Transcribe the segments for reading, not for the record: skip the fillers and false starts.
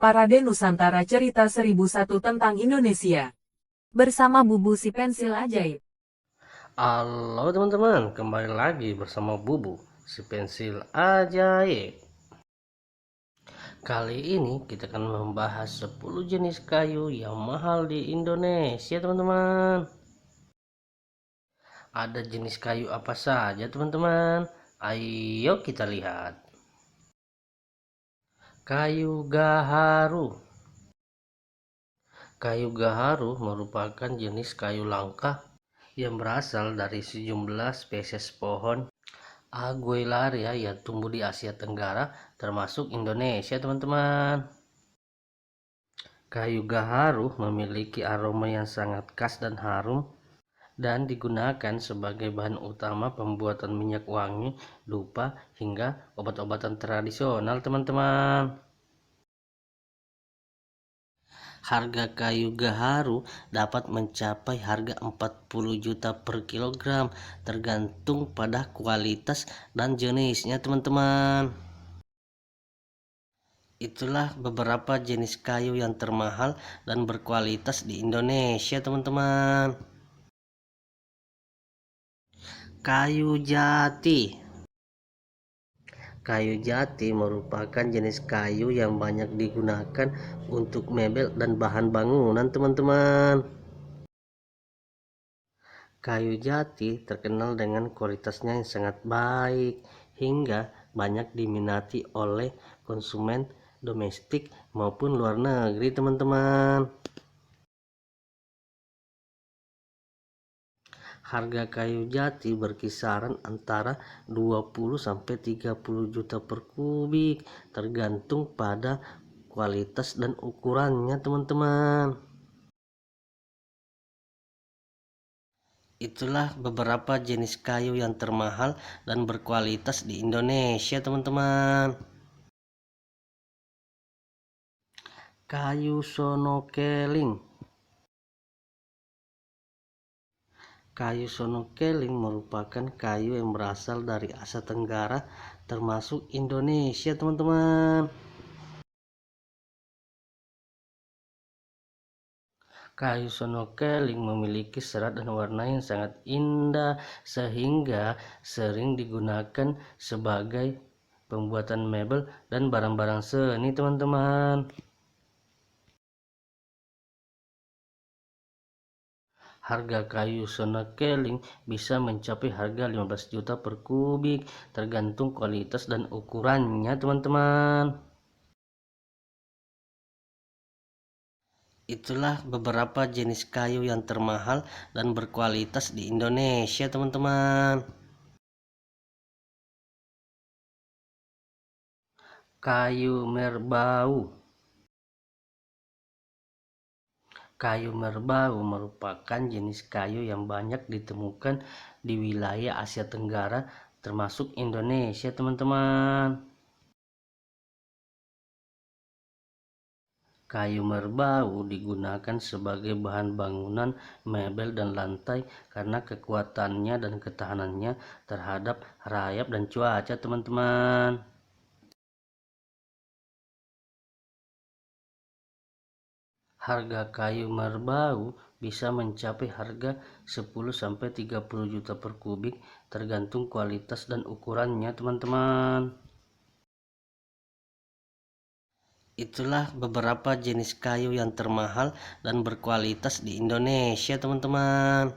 Parade Nusantara Cerita 1001 tentang Indonesia. Bersama Bubu si pensil ajaib. Halo teman-teman, kembali lagi bersama Bubu, si pensil ajaib. Kali ini kita akan membahas 10 jenis kayu yang mahal di Indonesia, teman-teman. Ada jenis kayu apa saja, teman-teman? Ayo kita lihat. Kayu gaharu. Kayu gaharu merupakan jenis kayu langka yang berasal dari sejumlah spesies pohon Aguilaria yang tumbuh di Asia Tenggara termasuk Indonesia, teman-teman. Kayu gaharu memiliki aroma yang sangat khas dan harum dan digunakan sebagai bahan utama pembuatan minyak wangi, dupa, hingga obat-obatan tradisional, teman-teman. Harga kayu gaharu dapat mencapai harga 40 juta per kilogram tergantung pada kualitas dan jenisnya, teman-teman. Itulah beberapa jenis kayu yang termahal dan berkualitas di Indonesia, teman-teman. Kayu jati. Kayu jati merupakan jenis kayu yang banyak digunakan untuk mebel dan bahan bangunan, teman-teman. Kayu jati terkenal dengan kualitasnya yang sangat baik hingga banyak diminati oleh konsumen domestik maupun luar negeri, teman-teman. Harga kayu jati berkisaran antara 20 sampai 30 juta per kubik tergantung pada kualitas dan ukurannya, teman-teman. Itulah beberapa jenis kayu yang termahal dan berkualitas di Indonesia, teman-teman. Kayu sonokeling. Kayu sonokeling merupakan kayu yang berasal dari Asia Tenggara termasuk Indonesia, teman-teman. Kayu sonokeling memiliki serat dan warna yang sangat indah sehingga sering digunakan sebagai pembuatan mebel dan barang-barang seni, teman-teman. Harga kayu sonokeling bisa mencapai harga 15 juta per kubik tergantung kualitas dan ukurannya, teman-teman. Itulah beberapa jenis kayu yang termahal dan berkualitas di Indonesia, teman-teman. Kayu merbau. Kayu merbau merupakan jenis kayu yang banyak ditemukan di wilayah Asia Tenggara termasuk Indonesia, teman-teman. Kayu merbau digunakan sebagai bahan bangunan, mebel, dan lantai karena kekuatannya dan ketahanannya terhadap rayap dan cuaca, teman-teman. Harga kayu merbau bisa mencapai harga 10 sampai 30 juta per kubik tergantung kualitas dan ukurannya, teman-teman. Itulah beberapa jenis kayu yang termahal dan berkualitas di Indonesia, teman-teman.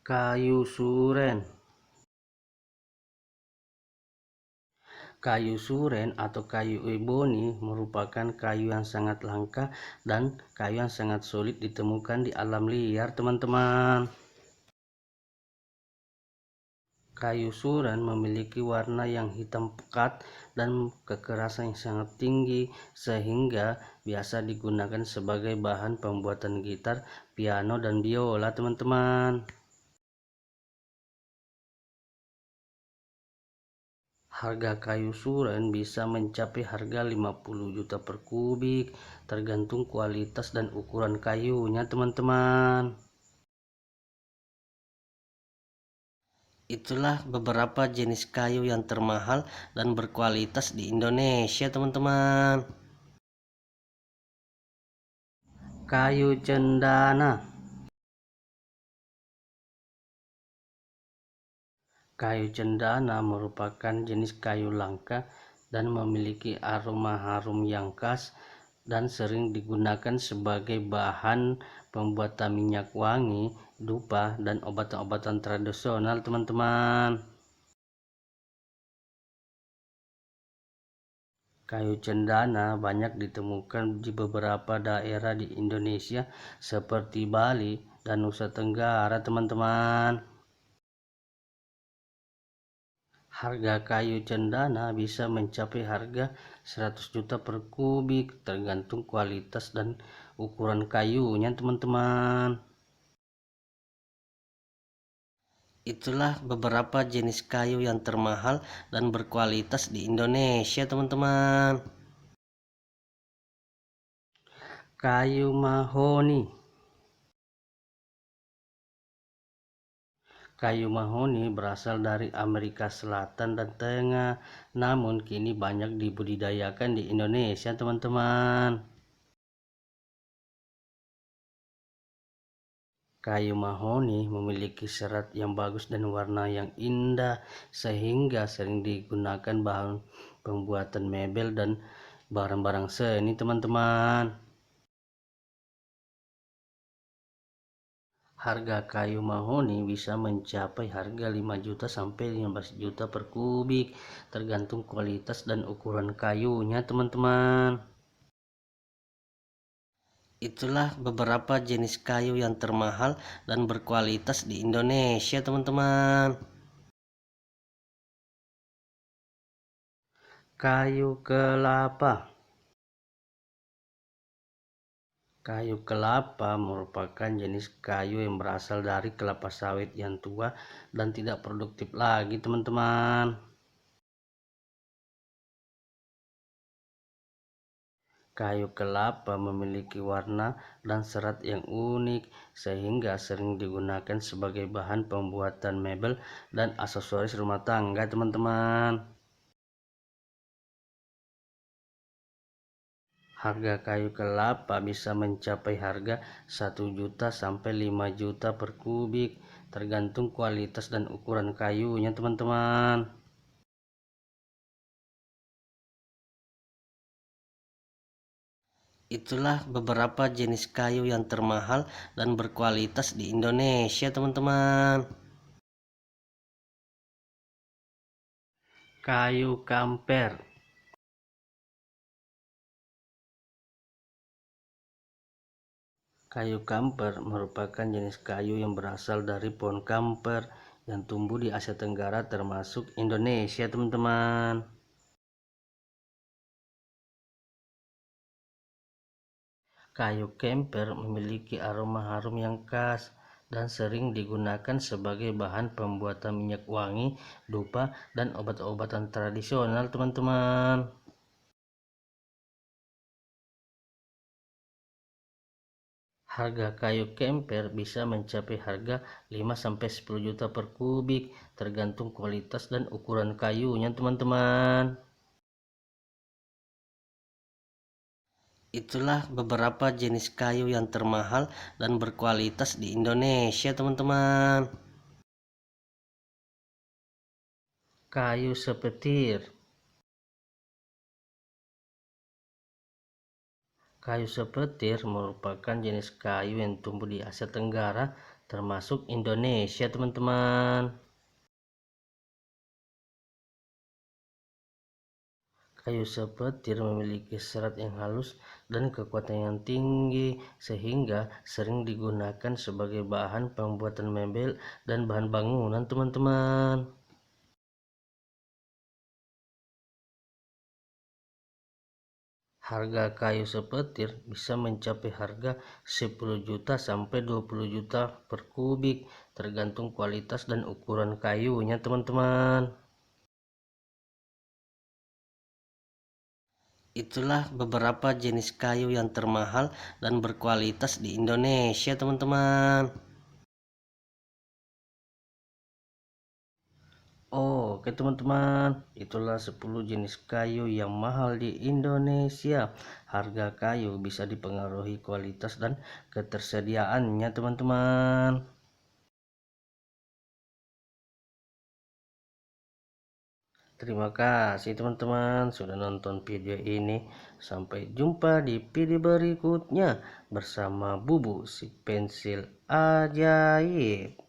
Kayu suren. Kayu suren atau kayu eboni merupakan kayu yang sangat langka dan kayu yang sangat sulit ditemukan di alam liar, teman-teman. Kayu suren memiliki warna yang hitam pekat dan kekerasan yang sangat tinggi sehingga biasa digunakan sebagai bahan pembuatan gitar, piano, dan biola, teman-teman. Harga kayu suren bisa mencapai harga 50 juta per kubik tergantung kualitas dan ukuran kayunya, teman-teman. Itulah beberapa jenis kayu yang termahal dan berkualitas di Indonesia, teman-teman. Kayu cendana. Kayu cendana merupakan jenis kayu langka dan memiliki aroma harum yang khas dan sering digunakan sebagai bahan pembuatan minyak wangi, dupa, dan obat-obatan tradisional, teman-teman. Kayu cendana banyak ditemukan di beberapa daerah di Indonesia seperti Bali dan Nusa Tenggara, teman-teman. Harga kayu cendana bisa mencapai harga 100 juta per kubik tergantung kualitas dan ukuran kayunya, teman-teman. Itulah beberapa jenis kayu yang termahal dan berkualitas di Indonesia, teman-teman. Kayu mahoni. Kayu mahoni berasal dari Amerika Selatan dan Tengah, namun kini banyak dibudidayakan di Indonesia, teman-teman. Kayu mahoni memiliki serat yang bagus dan warna yang indah, sehingga sering digunakan bahan pembuatan mebel dan barang-barang seni, teman-teman. Harga kayu mahoni bisa mencapai harga 5 juta sampai 15 juta per kubik, tergantung kualitas dan ukuran kayunya, teman-teman. Itulah beberapa jenis kayu yang termahal dan berkualitas di Indonesia, teman-teman. Kayu kelapa. Kayu kelapa merupakan jenis kayu yang berasal dari kelapa sawit yang tua dan tidak produktif lagi, teman-teman. Kayu kelapa memiliki warna dan serat yang unik, sehingga sering digunakan sebagai bahan pembuatan mebel dan aksesoris rumah tangga, teman-teman. Harga kayu kelapa bisa mencapai harga 1 juta sampai 5 juta per kubik, tergantung kualitas dan ukuran kayunya, teman-teman. Itulah beberapa jenis kayu yang termahal dan berkualitas di Indonesia, teman-teman. Kayu kamper. Kayu kamper merupakan jenis kayu yang berasal dari pohon kamper yang tumbuh di Asia Tenggara termasuk Indonesia, teman-teman. Kayu kamper memiliki aroma harum yang khas dan sering digunakan sebagai bahan pembuatan minyak wangi, dupa, dan obat-obatan tradisional, teman-teman. Harga kayu kamper bisa mencapai harga 5-10 juta per kubik, tergantung kualitas dan ukuran kayunya, teman-teman. Itulah beberapa jenis kayu yang termahal dan berkualitas di Indonesia, teman-teman. Kayu sepetir. Kayu sepetir merupakan jenis kayu yang tumbuh di Asia Tenggara termasuk Indonesia, teman-teman. Kayu sepetir memiliki serat yang halus dan kekuatan yang tinggi, sehingga sering digunakan sebagai bahan pembuatan mebel dan bahan bangunan, teman-teman. Harga kayu sepetir bisa mencapai harga 10 juta sampai 20 juta per kubik, tergantung kualitas dan ukuran kayunya, teman-teman. Itulah beberapa jenis kayu yang termahal dan berkualitas di Indonesia, teman-teman. Oke teman-teman, itulah 10 jenis kayu yang mahal di Indonesia. Harga kayu bisa dipengaruhi kualitas dan ketersediaannya teman-teman. Terima kasih teman-teman sudah nonton video ini. Sampai jumpa di video berikutnya bersama Bubu si pensil ajaib.